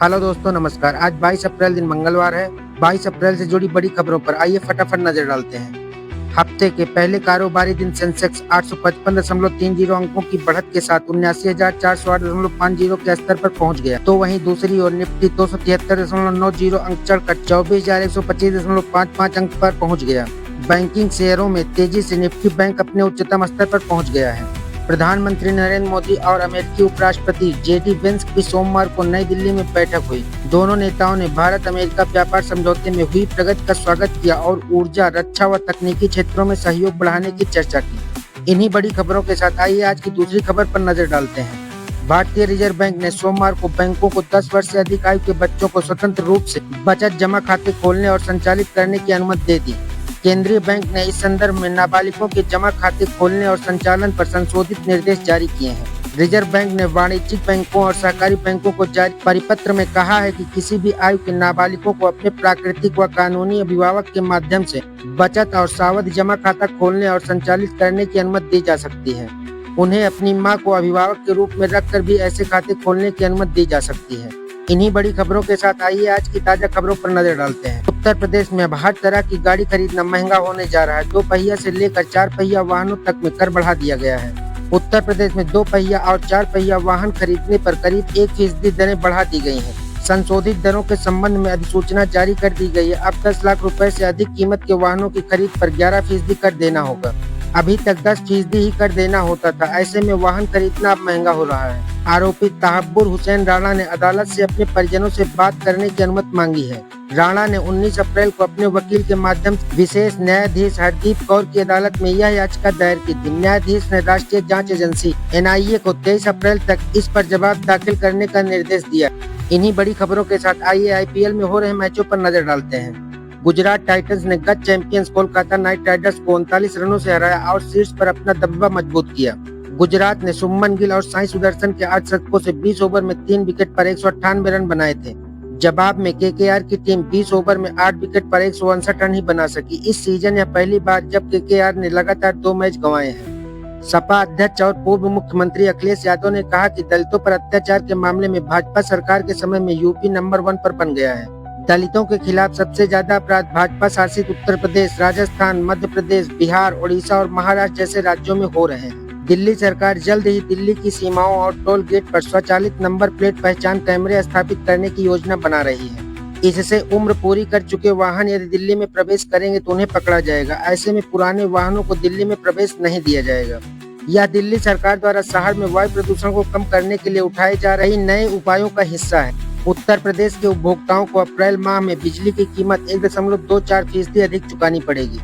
Hello दोस्तों, नमस्कार। आज 22 अप्रैल दिन मंगलवार है। 22 अप्रैल से जुड़ी बड़ी खबरों पर आइए फटाफट नजर डालते हैं। हफ्ते के पहले कारोबारी दिन सेंसेक्स 855.30 अंकों की बढ़त के साथ 79,408.50 के स्तर पर पहुंच गया, तो वहीं दूसरी ओर निफ्टी 273.90 अंक चढ़कर 24,125.55 अंक पर पहुंच गया। बैंकिंग शेयरों में तेजी से निफ्टी बैंक अपने उच्चतम स्तर पर पहुंच गया है। प्रधानमंत्री नरेंद्र मोदी और अमेरिकी उपराष्ट्रपति जेडी वेंस की सोमवार को नई दिल्ली में बैठक हुई। दोनों नेताओं ने भारत अमेरिका व्यापार समझौते में हुई प्रगति का स्वागत किया और ऊर्जा, रक्षा व तकनीकी क्षेत्रों में सहयोग बढ़ाने की चर्चा की। इन्हीं बड़ी खबरों के साथ आइए आज की दूसरी खबर पर नजर डालते हैं। भारतीय रिजर्व बैंक ने सोमवार को बैंकों को 10 वर्ष से अधिक आयु के बच्चों को स्वतंत्र रूप से बचत जमा खाते खोलने और संचालित करने की अनुमति दे दी। केंद्रीय बैंक ने इस संदर्भ में नाबालिगों के जमा खाते खोलने और संचालन पर संशोधित निर्देश जारी किए हैं। रिजर्व बैंक ने वाणिज्यिक बैंकों और सहकारी बैंकों को जारी परिपत्र में कहा है कि किसी भी आयु के नाबालिगों को अपने प्राकृतिक व कानूनी अभिभावक के माध्यम से बचत और सावधि जमा खाता खोलने और संचालित करने की अनुमति दी जा सकती है। उन्हें अपनी मां को अभिभावक के रूप में रखकर भी ऐसे खाते खोलने की अनुमति दी जा सकती है। इन्हीं बड़ी खबरों के साथ आइए आज की ताजा खबरों पर नजर डालते हैं। उत्तर प्रदेश में अब हर तरह की गाड़ी खरीदना महंगा होने जा रहा है। 2 पहिया से लेकर 4 पहिया वाहनों तक में कर बढ़ा दिया गया है। उत्तर प्रदेश में 2 पहिया और 4 पहिया वाहन खरीदने पर करीब 1% दरें बढ़ा दी गई हैं। संशोधित दरों के संबंध में अधिसूचना जारी कर दी गई है। अब 10 लाख रुपए से अधिक कीमत के वाहनों की खरीद पर 11% कर देना होगा। अभी तक 10% ही कर देना होता था। ऐसे में वाहन खरीदना अब महंगा हो रहा है। आरोपी तहब्बुर हुसैन राणा ने अदालत से अपने परिजनों से बात करने की अनुमति मांगी है। राणा ने 19 अप्रैल को अपने वकील के माध्यम से विशेष न्यायाधीश हरदीप कौर की अदालत में यह याचिका दायर की थी। न्यायाधीश ने राष्ट्रीय जांच एजेंसी NIA को 23 अप्रैल तक इस पर जवाब दाखिल करने का निर्देश दिया। इन्हीं बड़ी खबरों के साथ आइए IPL में हो रहे मैचों पर नजर डालते हैं। गुजरात टाइटंस ने गत चैंपियंस कोलकाता नाइट राइडर्स को 39 रनों से हराया और शीर्ष पर अपना दबदबा मजबूत किया। गुजरात ने शुभमन गिल और साई सुदर्शन के 8 शतकों से 20 ओवर में 3 विकेट पर 198 रन बनाए थे। जवाब में KKR की टीम 20 ओवर में 8 विकेट पर 159 रन ही बना सकी। इस सीजन यह पहली बार जब KKR ने लगातार 2 मैच गंवाए हैं। सपा अध्यक्ष और पूर्व मुख्यमंत्री अखिलेश यादव ने कहा कि दलितों पर अत्याचार के मामले में भाजपा सरकार के समय में यूपी नंबर 1 पर बन गया है। दलितों के खिलाफ सबसे ज्यादा अपराध भाजपा शासित उत्तर प्रदेश, राजस्थान, मध्य प्रदेश, बिहार, ओडिशा और महाराष्ट्र जैसे राज्यों में हो रहे हैं। दिल्ली सरकार जल्द ही दिल्ली की सीमाओं और टोल गेट पर स्वचालित नंबर प्लेट पहचान कैमरे स्थापित करने की योजना बना रही है। इससे उम्र पूरी कर चुके वाहन यदि दिल्ली में प्रवेश करेंगे तो उन्हें पकड़ा जाएगा। ऐसे में पुराने वाहनों को दिल्ली में प्रवेश नहीं दिया जाएगा। यह दिल्ली सरकार द्वारा शहर में वायु प्रदूषण को कम करने के लिए उठाए जा रहे नए उपायों का हिस्सा है। उत्तर प्रदेश के उपभोक्ताओं को अप्रैल माह में बिजली की कीमत 1.24% अधिक चुकानी पड़ेगी।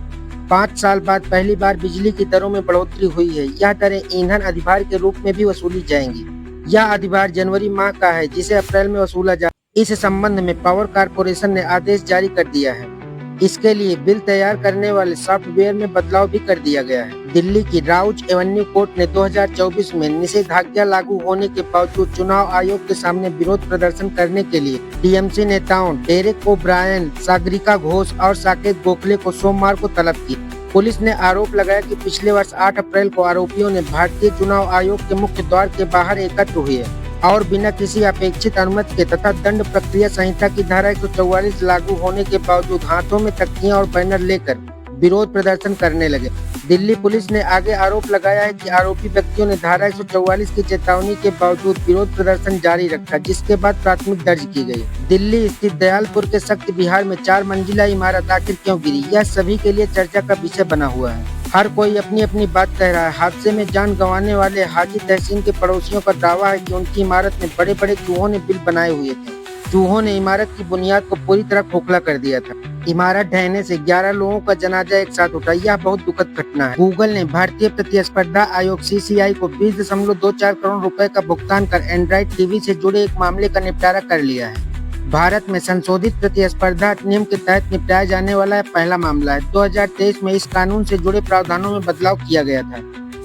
5 साल बाद पहली बार बिजली की दरों में बढ़ोतरी हुई है। यह दरें ईंधन अधिभार के रूप में भी वसूली जाएंगी। यह अधिभार जनवरी माह का है, जिसे अप्रैल में वसूला जा। इस संबंध में पावर कॉर्पोरेशन ने आदेश जारी कर दिया है। इसके लिए बिल तैयार करने वाले सॉफ्टवेयर में बदलाव भी कर दिया गया है। दिल्ली की राउज एवेन्यू कोर्ट ने 2024 में निषेधाज्ञा लागू होने के बावजूद चुनाव आयोग के सामने विरोध प्रदर्शन करने के लिए TMC नेताओं डेरेक ओब्रायन, सागरिका घोष और साकेत गोखले को सोमवार को तलब की। पुलिस ने आरोप लगाया कि पिछले वर्ष 8 अप्रैल को आरोपियों ने भारतीय चुनाव आयोग के मुख्य द्वार के बाहर एकत्र हुए और बिना किसी अपेक्षित अनुमति के तथा दंड प्रक्रिया संहिता की धारा 144 लागू होने के बावजूद हाथों में तख्तियां और बैनर लेकर विरोध प्रदर्शन करने लगे। दिल्ली पुलिस ने आगे आरोप लगाया है कि आरोपी व्यक्तियों ने धारा 144 की चेतावनी के बावजूद विरोध प्रदर्शन जारी रखा, जिसके बाद प्राथमिक दर्ज की गई। दिल्ली स्थित दयालपुर के शक्ति विहार में 4 मंजिला इमारत आखिर क्यों गिरी, यह सभी के लिए चर्चा का विषय बना हुआ है। हर कोई अपनी अपनी बात कह रहा है। हादसे में जान गंवाने वाले हाजी तहसीन के पड़ोसियों का दावा है कि उनकी इमारत में बड़े बड़े चूहों ने बिल बनाए हुए थे। चूहों ने इमारत की बुनियाद को पूरी तरह खोखला कर दिया था। इमारत ढहने से 11 लोगों का जनाजा एक साथ उठा। यह बहुत दुखद घटना है। गूगल ने भारतीय प्रतिस्पर्धा आयोग CCI को 20.24 करोड़ रुपए का भुगतान कर एंड्रॉइड TV से जुड़े एक मामले का निपटारा कर लिया है। भारत में संशोधित प्रतिस्पर्धा अधिनियम के तहत निपटाया जाने वाला यह पहला मामला है। 2023 में इस कानून से जुड़े प्रावधानों में बदलाव किया गया था।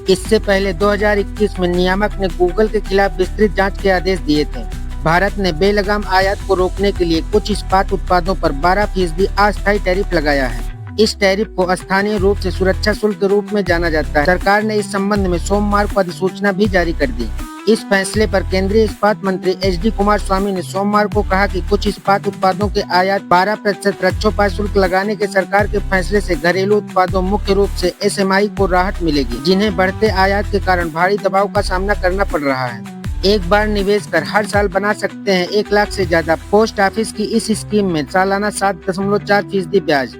इससे पहले 2021 में नियामक ने गूगल के खिलाफ विस्तृत जांच के आदेश दिए थे। भारत ने बेलगाम आयात को रोकने के लिए कुछ इस्पात उत्पादों पर 12% अस्थायी टैरिफ लगाया है। इस टैरिफ को स्थानीय रूप से सुरक्षा शुल्क के रूप में जाना जाता है। सरकार ने इस संबंध में सोमवार को अधिसूचना भी जारी कर दी। इस फैसले पर केंद्रीय इस्पात मंत्री एच.डी. कुमारस्वामी ने सोमवार को कहा कि कुछ इस्पात उत्पादों के आयात 12% रक्षोपात शुल्क लगाने के सरकार के फैसले से घरेलू उत्पादों मुख्य रूप से एसएमई को राहत मिलेगी, जिन्हें बढ़ते आयात के कारण भारी दबाव का सामना करना पड़ रहा है। एक बार निवेश कर हर साल बना सकते हैं 1 लाख से ज्यादा। पोस्ट ऑफिस की इस स्कीम में सालाना 7.4% ब्याज।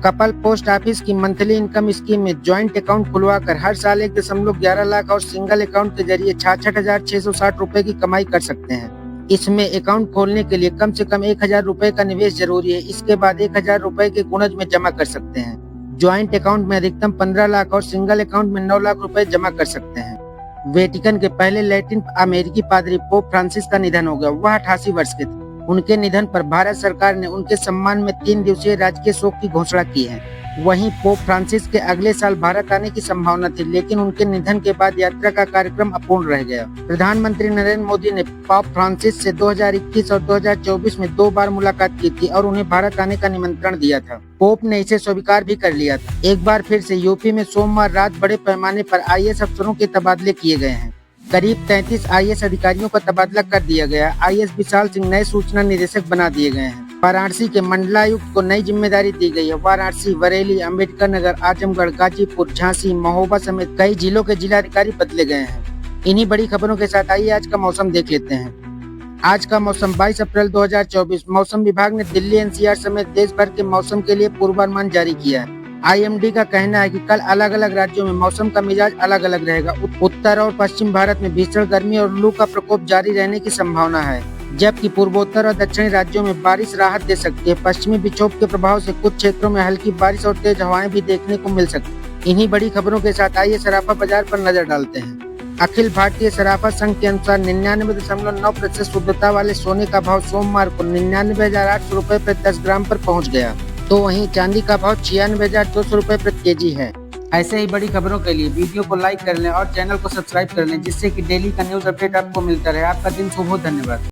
कपल पोस्ट ऑफिस की मंथली इनकम स्कीम में ज्वाइंट अकाउंट खुलवाकर हर साल 1.11 लाख और सिंगल अकाउंट के जरिए 66,660 रुपए की कमाई कर सकते हैं। इसमें अकाउंट खोलने के लिए कम से कम 1,000 रुपए का निवेश जरूरी है। इसके बाद 1,000 रुपए के गुणज में जमा कर सकते हैं। ज्वाइंट अकाउंट में अधिकतम 15 लाख और सिंगल अकाउंट में 9 लाख रुपए जमा कर सकते हैं। वेटिकन के पहले लैटिन अमेरिकी पादरी पोप फ्रांसिस का निधन हो गया। वह 88 वर्ष के थे। उनके निधन पर भारत सरकार ने उनके सम्मान में 3 दिवसीय राजकीय शोक की घोषणा की है। वहीं पोप फ्रांसिस के अगले साल भारत आने की संभावना थी, लेकिन उनके निधन के बाद यात्रा का कार्यक्रम अपूर्ण रह गया। प्रधानमंत्री नरेंद्र मोदी ने पोप फ्रांसिस से 2021 और 2024 में 2 बार मुलाकात की थी और उन्हें भारत आने का निमंत्रण दिया था। पोप ने इसे स्वीकार भी कर लिया था। एक बार फिर से यूपी में सोमवार रात बड़े पैमाने पर आईएएस अफसरों के तबादले किए गए हैं। करीब 33 आईएएस अधिकारियों का तबादला कर दिया गया। आईएएस विशाल सिंह नए सूचना निदेशक बना दिए गए हैं। वाराणसी के मंडलायुक्त को नई जिम्मेदारी दी गई है। वाराणसी, बरेली, अम्बेडकर नगर, आजमगढ़, गाजीपुर, झांसी, महोबा समेत कई जिलों के जिलाधिकारी बदले गए हैं। इन्हीं बड़ी खबरों के साथ आइए आज का मौसम देख लेते हैं। आज का मौसम 22 अप्रैल 2024। मौसम विभाग ने दिल्ली, एनसीआर समेत देश भर के मौसम के लिए पूर्वानुमान जारी किया है। आईएमडी का कहना है कि कल अलग अलग राज्यों में मौसम का मिजाज अलग अलग रहेगा। उत्तर और पश्चिम भारत में भीषण गर्मी और लू का प्रकोप जारी रहने की संभावना है, जबकि पूर्वोत्तर और दक्षिणी राज्यों में बारिश राहत दे सकती है। पश्चिमी विक्षोभ के प्रभाव से कुछ क्षेत्रों में हल्की बारिश और तेज हवाएं भी देखने को मिल सकती है। इन्हीं बड़ी खबरों के साथ आइए सराफा बाजार पर नजर डालते हैं। अखिल भारतीय सराफा संघ के अनुसार 99.9% शुद्धता वाले सोने का भाव सोमवार को 99,800 रुपए प्रति 10 ग्राम पर पहुंच गया। तो वहीं चांदी का भाव 96,200 रुपए प्रति केजी है। ऐसे ही बड़ी खबरों के लिए वीडियो को लाइक कर लें और चैनल को सब्सक्राइब कर लें, जिससे कि डेली का न्यूज अपडेट आपको मिलता रहे। आपका दिन शुभ हो। धन्यवाद।